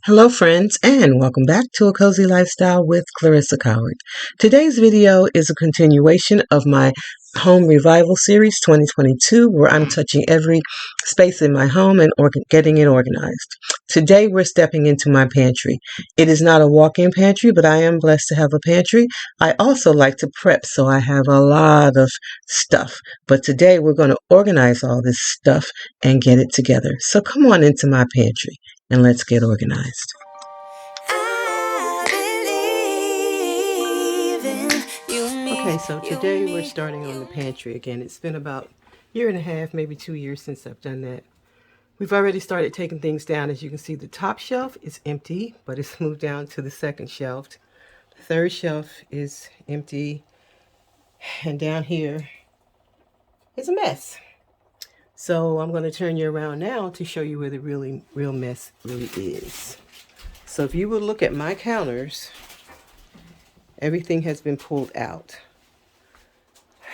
Hello friends, and welcome back to A Cozy Lifestyle with Clarissa Coward. Today's video is a continuation of my Home Revival Series 2022, where I'm touching every space in my home and getting it organized. Today we're stepping into my pantry. It is not a walk-in pantry, but I am blessed to have a pantry. I also like to prep, so I have a lot of stuff. But today we're going to organize all this stuff and get it together. So come on into my pantry and let's get organized. Okay, so today we're starting on the pantry again. It's been about a year and a half, maybe 2 years since I've done that. We've already started taking things down. As you can see, the top shelf is empty, but it's moved down to the second shelf. The third shelf is empty, and down here is a mess. So I'm going to turn you around now to show you where the real mess really is. So if you would look at my counters, everything has been pulled out.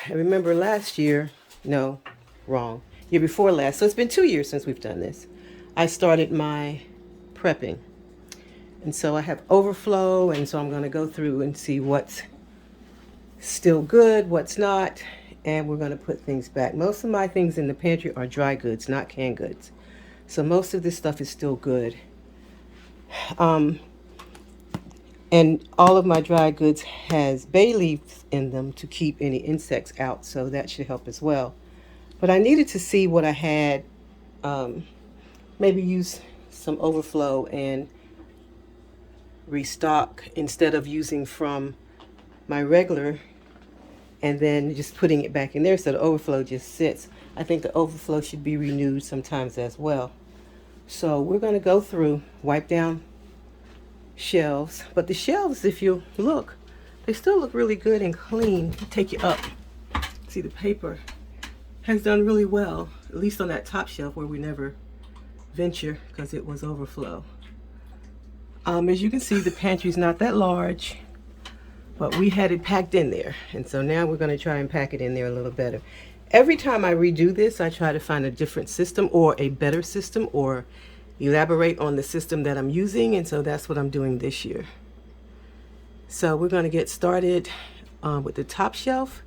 I remember last year, no, wrong, year before last, so it's been 2 years since we've done this, I started my prepping. And so I have overflow, and so I'm going to go through and see what's still good, what's not, and we're going to put things back. Most of my things in the pantry are dry goods, not canned goods. So most of this stuff is still good. And all of my dry goods has bay leaves in them to keep any insects out, so that should help as well. But I needed to see what I had, maybe use some overflow and restock instead of using from my regular and then just putting it back in there so the overflow just sits. I think the overflow should be renewed sometimes as well. So we're going to go through, wipe down shelves, but the shelves, if you look, they still look really good and clean. Take you up. See, the paper has done really well, at least on that top shelf where we never venture because it was overflow. As you can see, the pantry's not that large, but we had it packed in there, and so now we're going to try and pack it in there a little better. Every time I redo this, I try to find a different system or a better system or elaborate on the system that I'm using, and so that's what I'm doing this year. So we're going to get started with the top shelf.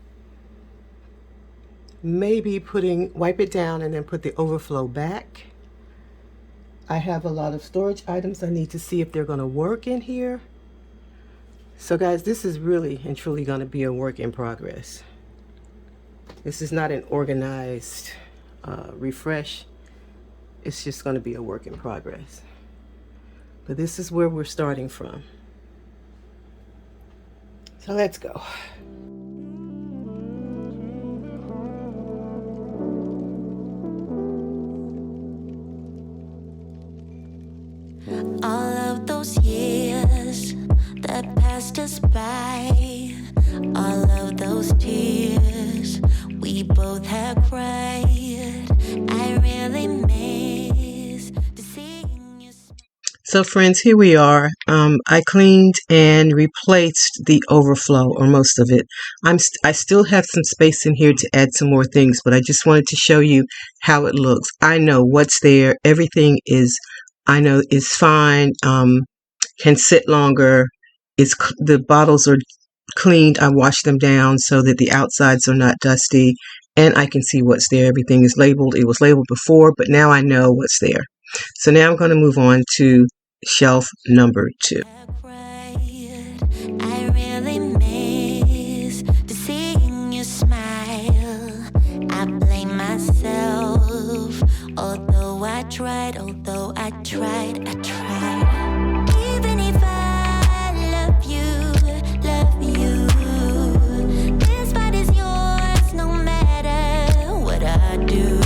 Maybe wipe it down and then put the overflow back. I have a lot of storage items. I need to see if they're going to work in here. So guys, this is really and truly going to be a work in progress. This is not an organized refresh. It's just going to be a work in progress. But this is where we're starting from. So let's go. All of those years that passed us by, all of those tears we both have cried, I really miss to seeing you. So friends, here we are. I cleaned and replaced the overflow, or most of it. I still have some space in here to add some more things, but I just wanted to show you how it looks. I know what's there. Everything is, I know, is fine. Can sit longer. The bottles are cleaned. I washed them down so that the outsides are not dusty, and I can see what's there. Everything is labeled. It was labeled before, but now I know what's there. So now I'm going to move on to shelf number 2. I really miss to seeing you smile. I blame myself, although I tried. Even if I love you, this fight is yours no matter what I do.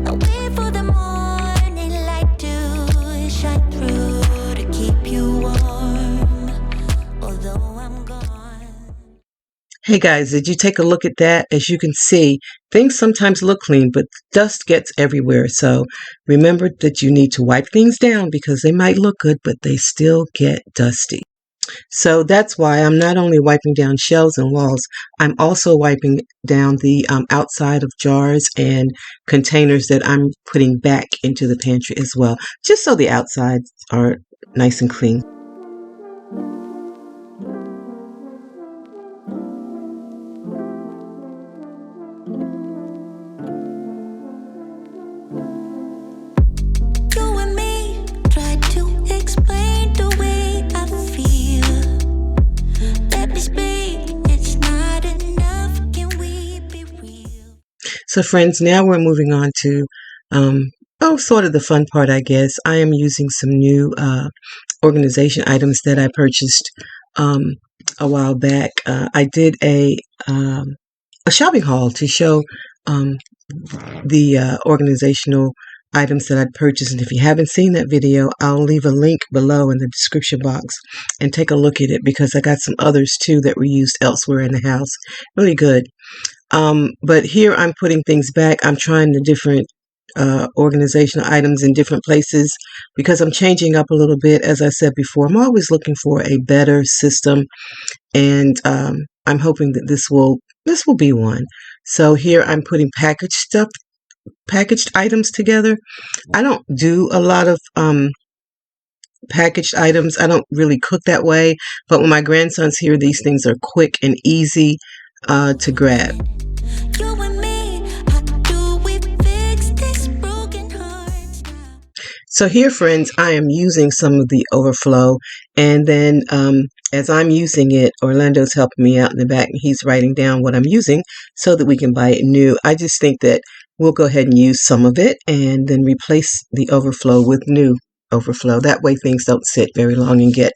I wait for the morning light to shine through to keep you warm, although I'm gone. Hey guys, did you take a look at that? As you can see, things sometimes look clean, but dust gets everywhere. So remember that you need to wipe things down because they might look good, but they still get dusty. So that's why I'm not only wiping down shelves and walls, I'm also wiping down the outside of jars and containers that I'm putting back into the pantry as well, just so the outsides are nice and clean. So friends, now we're moving on to, sort of the fun part, I guess. I am using some new organization items that I purchased a while back. I did a shopping haul to show the organizational items that I'd purchased. And if you haven't seen that video, I'll leave a link below in the description box and take a look at it, because I got some others too that were used elsewhere in the house. Really good. But here I'm putting things back. I'm trying the different organizational items in different places because I'm changing up a little bit. As I said before, I'm always looking for a better system, and I'm hoping that this will be one. So here I'm putting packaged items together. I don't do a lot of packaged items. I don't really cook that way, but when my grandson's here, these things are quick and easy to grab. So here, friends, I am using some of the overflow, and then as I'm using it, Orlando's helping me out in the back, and he's writing down what I'm using so that we can buy it new. I just think that we'll go ahead and use some of it and then replace the overflow with new overflow. That way things don't sit very long and get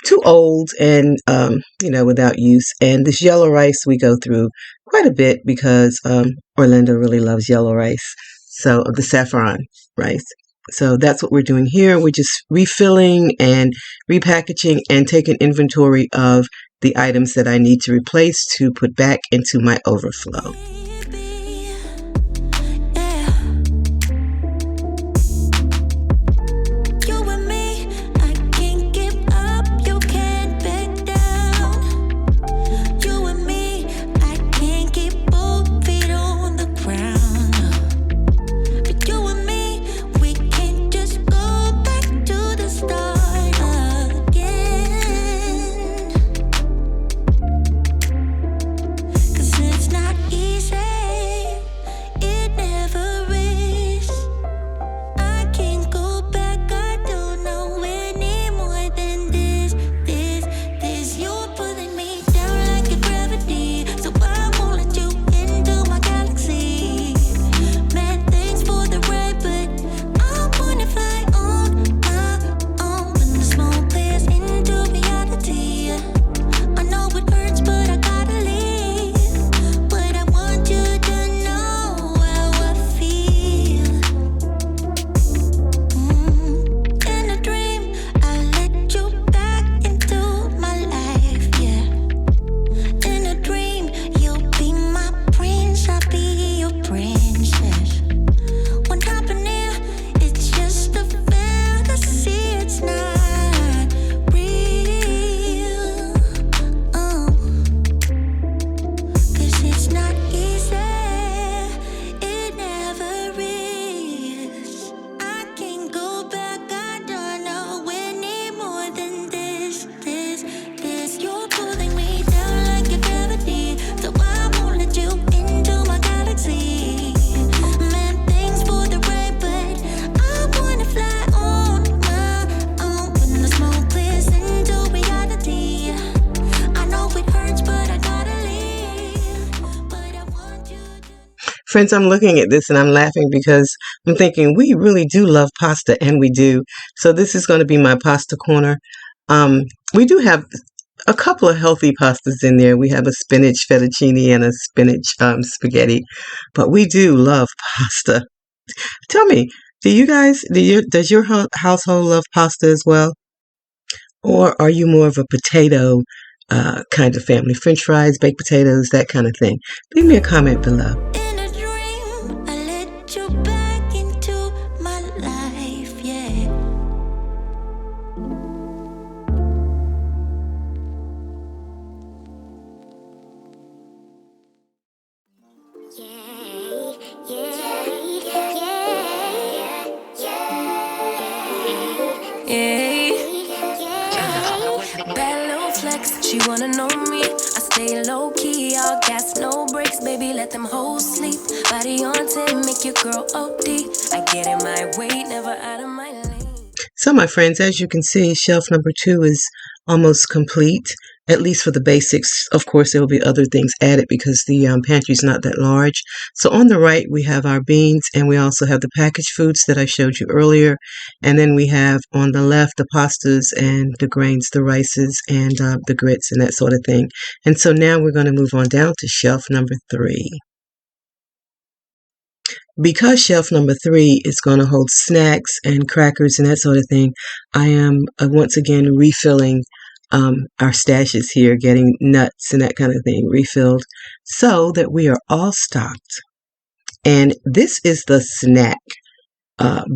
too old and, without use. And this yellow rice we go through quite a bit because Orlando really loves yellow rice, so the saffron rice. So that's what we're doing here. We're just refilling and repackaging and taking inventory of the items that I need to replace to put back into my overflow. Friends, I'm looking at this and I'm laughing because I'm thinking we really do love pasta, and we do. So this is going to be my pasta corner. We do have a couple of healthy pastas in there. We have a spinach fettuccine and a spinach spaghetti, but we do love pasta. Tell me, does your household love pasta as well? Or are you more of a potato kind of family? French fries, baked potatoes, that kind of thing. Leave me a comment below. Bad little flex, she wanna know me. I stay low key, all gas, no brakes, baby, let them hoes sleep. Body on 10, make your girl OD. I get in my way, never out of my lane. So my friends, as you can see, shelf number 2 is almost complete, at least for the basics. Of course, there will be other things added because the pantry is not that large. So on the right, we have our beans, and we also have the packaged foods that I showed you earlier. And then we have on the left the pastas and the grains, the rices and the grits and that sort of thing. And so now we're going to move on down to shelf number 3. Because shelf number 3 is going to hold snacks and crackers and that sort of thing, I am once again refilling our stashes here, getting nuts and that kind of thing refilled so that we are all stocked. And this is the snack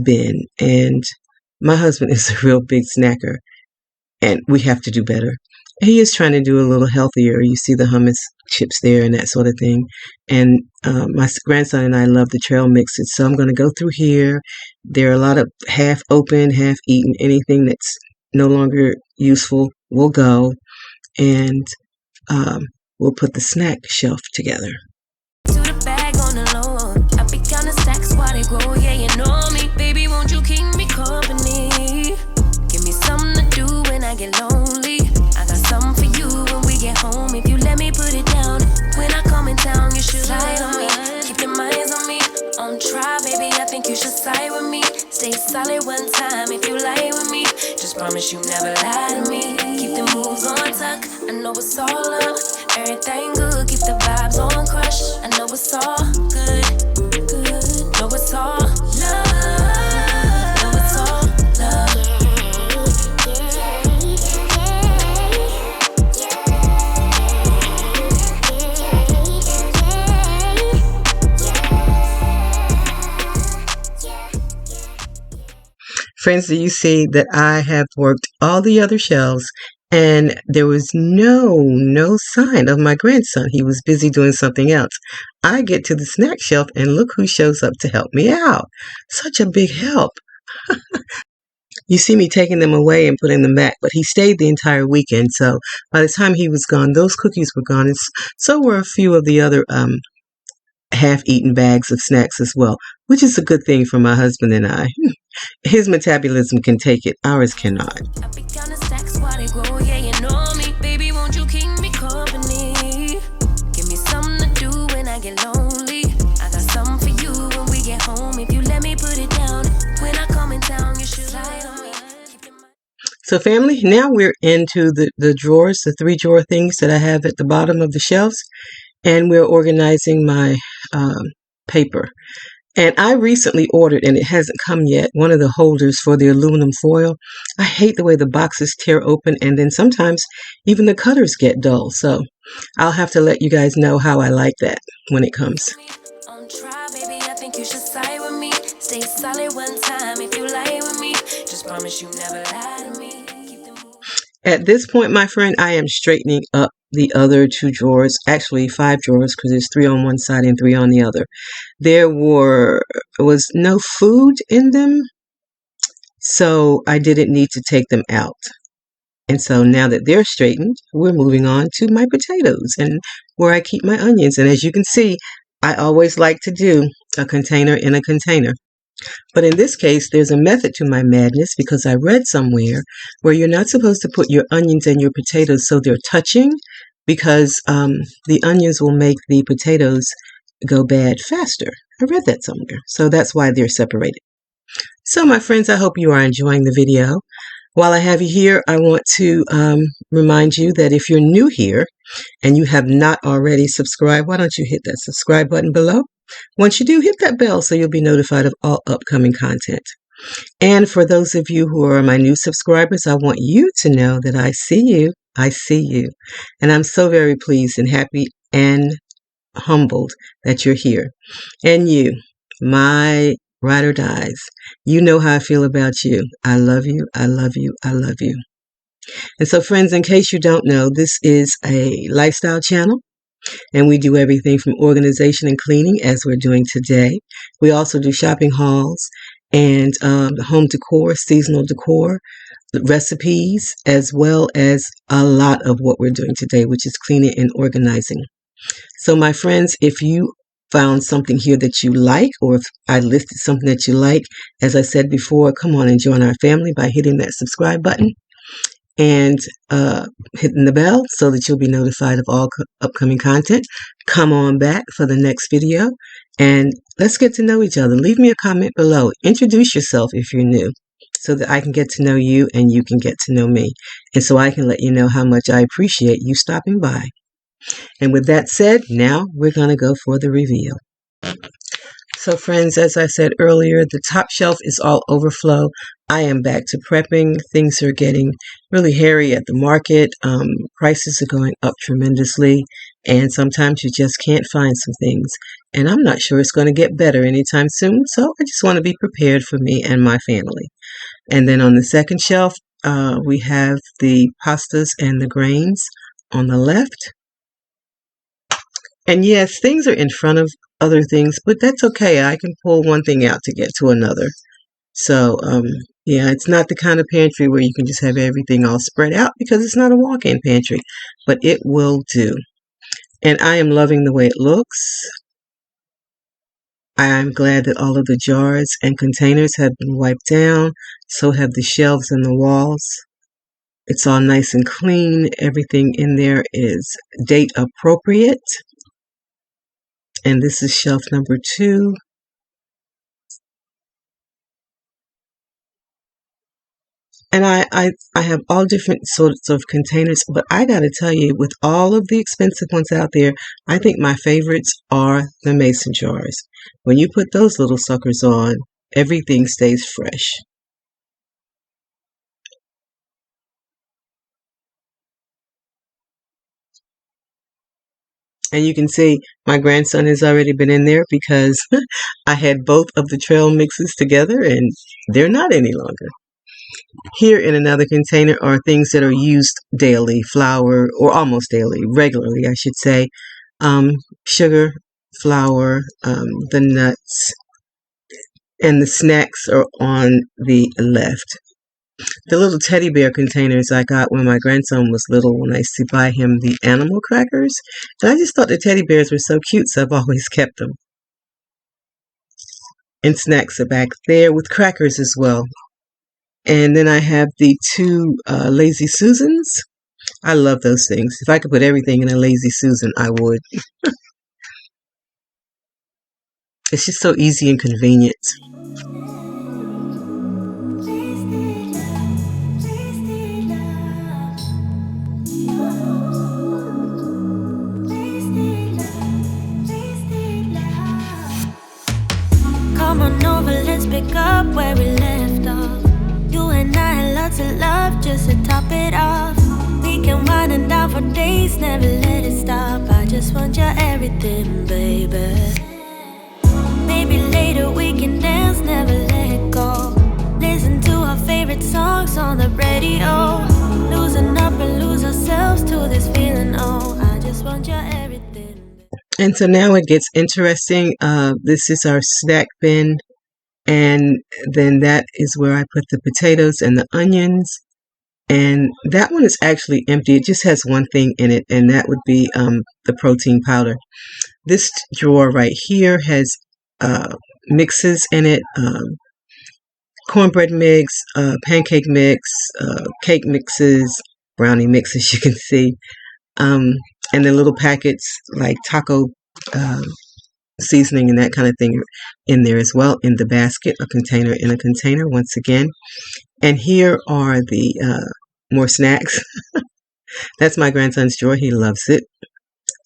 bin, and my husband is a real big snacker, and we have to do better. He is trying to do a little healthier. You see the hummus chips there and that sort of thing. And my grandson and I love the trail mixes. So I'm going to go through here. There are a lot of half open, half eaten. Anything that's no longer useful will go. And we'll put the snack shelf together. To the bag on the low, I be counting stacks while they grow. Yeah, you know me, baby, won't you keep me company? Give me something to do when I get lonely. I got something for you when we get home. If you let me put it down, when I come in town, you should slide on me. Keep your minds on me. On try, baby, I think you should side with me. Stay solid one time if you lie with me. Just promise you never lie to me. Keep the moves on tuck. I know it's all love. Everything good. Keep the vibes on crush. I know it's all good. Good. Know it's all love. Know it's all love. Friends, do you see that I have worked all the other shelves and there was no sign of my grandson? He was busy doing something else. I get to the snack shelf and look who shows up to help me out. Such a big help. You see me taking them away and putting them back, but he stayed the entire weekend. So by the time he was gone, those cookies were gone. And so were a few of the other half-eaten bags of snacks as well, which is a good thing for my husband and I. His metabolism can take it, ours cannot. I be counting stacks while they grow. Yeah, you know me, baby, won't you keep me company? Give me something to do when I get lonely. I got something for you when we get home. If you let me put it down, when I come in town, you should slide on me. So family, now we're into the drawers, the 3 drawer things that I have at the bottom of the shelves, and we're organizing my paper. And I recently ordered, and it hasn't come yet, one of the holders for the aluminum foil. I hate the way the boxes tear open, and then sometimes even the cutters get dull. So I'll have to let you guys know how I like that when it comes. On try, baby, I think you should side with me. Stay solid one time if you lie with me. Just promise you never lie to me. At this point, my friend, I am straightening up the other 2 drawers, actually 5 drawers, because there's 3 on one side and 3 on the other. There was no food in them, so I didn't need to take them out. And so now that they're straightened, we're moving on to my potatoes and where I keep my onions. And as you can see, I always like to do a container in a container. But in this case, there's a method to my madness because I read somewhere where you're not supposed to put your onions and your potatoes so they're touching, because the onions will make the potatoes go bad faster. I read that somewhere. So that's why they're separated. So my friends, I hope you are enjoying the video. While I have you here, I want to remind you that if you're new here and you have not already subscribed, why don't you hit that subscribe button below? Once you do, hit that bell so you'll be notified of all upcoming content. And for those of you who are my new subscribers, I want you to know that I see you. I see you. And I'm so very pleased and happy and humbled that you're here. And you, my ride or dies, you know how I feel about you. I love you. I love you. I love you. And so, friends, in case you don't know, this is a lifestyle channel. And we do everything from organization and cleaning, as we're doing today. We also do shopping hauls and home decor, seasonal decor. recipes, as well as a lot of what we're doing today, which is cleaning and organizing. So my friends, if you found something here that you like, or if I listed something that you like, as I said before, come on and join our family by hitting that subscribe button and hitting the bell so that you'll be notified of all upcoming content. Come on back for the next video and let's get to know each other. Leave me a comment below. Introduce yourself if you're new so that I can get to know you and you can get to know me. And so I can let you know how much I appreciate you stopping by. And with that said, now we're going to go for the reveal. So friends, as I said earlier, the top shelf is all overflow. I am back to prepping. Things are getting really hairy at the market. Prices are going up tremendously, and sometimes you just can't find some things. And I'm not sure it's going to get better anytime soon, so I just want to be prepared for me and my family. And then on the second shelf, we have the pastas and the grains on the left. And yes, things are in front of other things, but that's okay. I can pull one thing out to get to another. So, yeah, it's not the kind of pantry where you can just have everything all spread out because it's not a walk-in pantry, but it will do. And I am loving the way it looks. I'm glad that all of the jars and containers have been wiped down. So have the shelves and the walls. It's all nice and clean. Everything in there is date appropriate. And this is shelf number 2. And I have all different sorts of containers, but I got to tell you, with all of the expensive ones out there, I think my favorites are the mason jars. When you put those little suckers on, everything stays fresh. And you can see my grandson has already been in there because I had both of the trail mixes together and they're not any longer. Here in another container are things that are used daily, flour, or almost daily, regularly I should say. Sugar, flour, the nuts, and the snacks are on the left. The little teddy bear containers I got when my grandson was little, when I used to buy him the animal crackers. And I just thought the teddy bears were so cute, so I've always kept them. And snacks are back there with crackers as well. And then I have the 2 Lazy Susans. I love those things. If I could put everything in a Lazy Susan, I would. It's just so easy and convenient. Come on over, let's pick up where we left off. You and I had lots of love just to top it off. We can wind and down for days, never let it stop. I just want your everything, baby. Maybe later we can dance, never let it go. Listen to our favorite songs on the radio. Losing up and lose ourselves to this feeling, oh, I just want your everything. And so now it gets interesting. This is our snack bin. And then that is where I put the potatoes and the onions. And that one is actually empty. It just has one thing in it, and that would be the protein powder. This drawer right here has mixes in it. Cornbread mix, pancake mix, cake mixes, brownie mixes, you can see. And then little packets like taco seasoning and that kind of thing in there as well, in the basket, a container in a container once again. And here are the more snacks. That's my grandson's drawer. He loves it.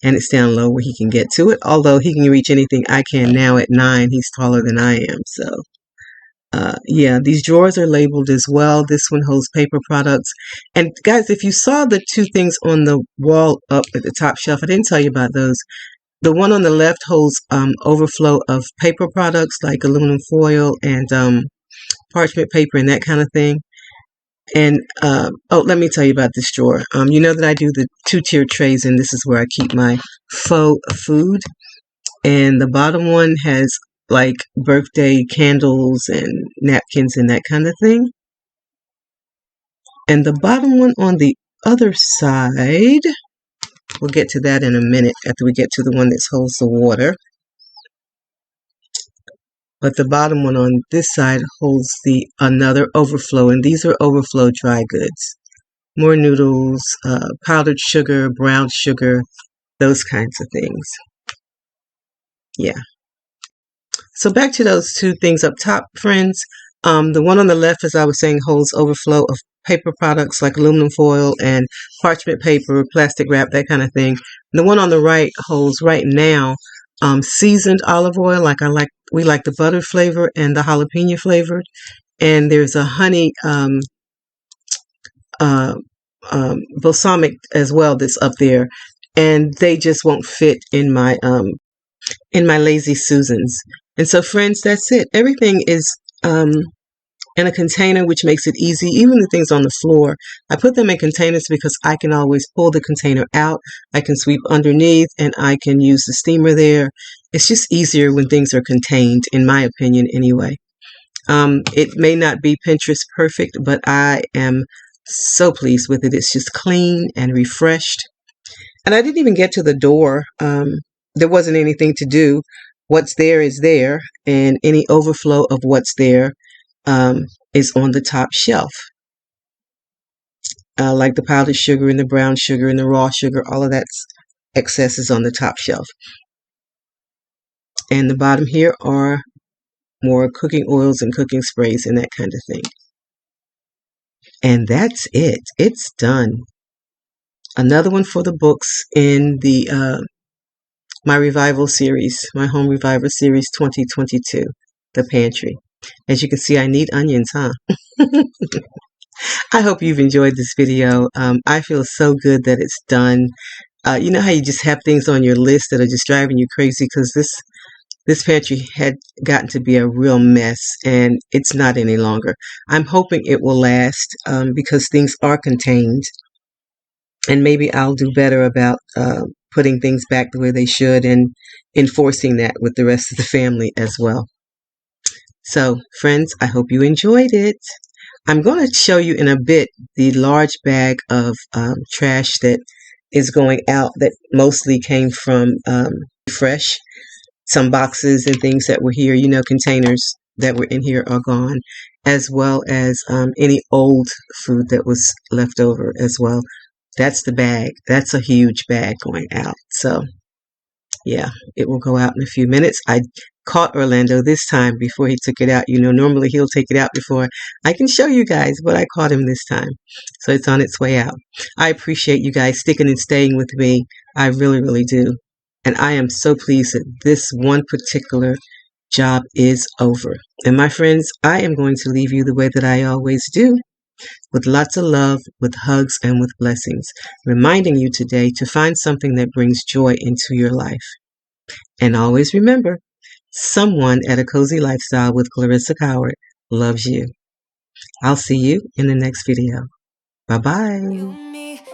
And it's down low where he can get to it. Although he can reach anything I can now at 9. He's taller than I am. So, yeah, these drawers are labeled as well. This one holds paper products. And guys, if you saw the 2 things on the wall up at the top shelf, I didn't tell you about those. The one on the left holds overflow of paper products like aluminum foil and parchment paper and that kind of thing. And, oh, let me tell you about this drawer. You know that I do the 2-tier trays, and this is where I keep my faux food. And the bottom one has like birthday candles and napkins and that kind of thing. And the bottom one on the other side, we'll get to that in a minute after we get to the one that holds the water. But the bottom one on this side holds the another overflow, and these are overflow dry goods. More noodles, powdered sugar, brown sugar, those kinds of things. Yeah. So back to those two things up top, friends. The one on the left, as I was saying, holds overflow of paper products like aluminum foil and parchment paper, plastic wrap, that kind of thing. And the one on the right holds right now seasoned olive oil, we like the butter flavor and the jalapeno flavored. And there's a honey balsamic as well that's up there, and they just won't fit in my Lazy Susans. And so, friends, that's it. Everything is in a container, which makes it easy. Even the things on the floor, I put them in containers because I can always pull the container out. I can sweep underneath, and I can use the steamer there. It's just easier when things are contained, in my opinion, anyway. It may not be Pinterest perfect, but I am so pleased with it. It's just clean and refreshed. And I didn't even get to the door. There wasn't anything to do. What's there is there, and any overflow of what's there is on the top shelf. Like the powdered sugar and the brown sugar and the raw sugar, all of that's excess is on the top shelf. And the bottom here are more cooking oils and cooking sprays and that kind of thing. And that's it. It's done. Another one for the books in the my revival series, my Home Revival series 2022, the pantry. As you can see, I need onions, huh? I hope you've enjoyed this video. I feel so good that it's done. You know how you just have things on your list that are just driving you crazy, because this pantry had gotten to be a real mess, and it's not any longer. I'm hoping it will last because things are contained, and maybe I'll do better about putting things back the way they should and enforcing that with the rest of the family as well. So, friends, I hope you enjoyed it. I'm going to show you in a bit the large bag of trash that is going out that mostly came from Fresh. Some boxes and things that were here, containers that were in here are gone, as well as any old food that was left over as well. That's the bag. That's a huge bag going out. So, yeah, it will go out in a few minutes. I caught Orlando this time before he took it out. Normally he'll take it out before I can show you guys, but I caught him this time. So it's on its way out. I appreciate you guys sticking and staying with me. I really, really do. And I am so pleased that this one particular job is over. And my friends, I am going to leave you the way that I always do, with lots of love, with hugs, and with blessings, reminding you today to find something that brings joy into your life. And always remember, someone at A Cozy Lifestyle with Clarissa Coward loves you. I'll see you in the next video. Bye-bye.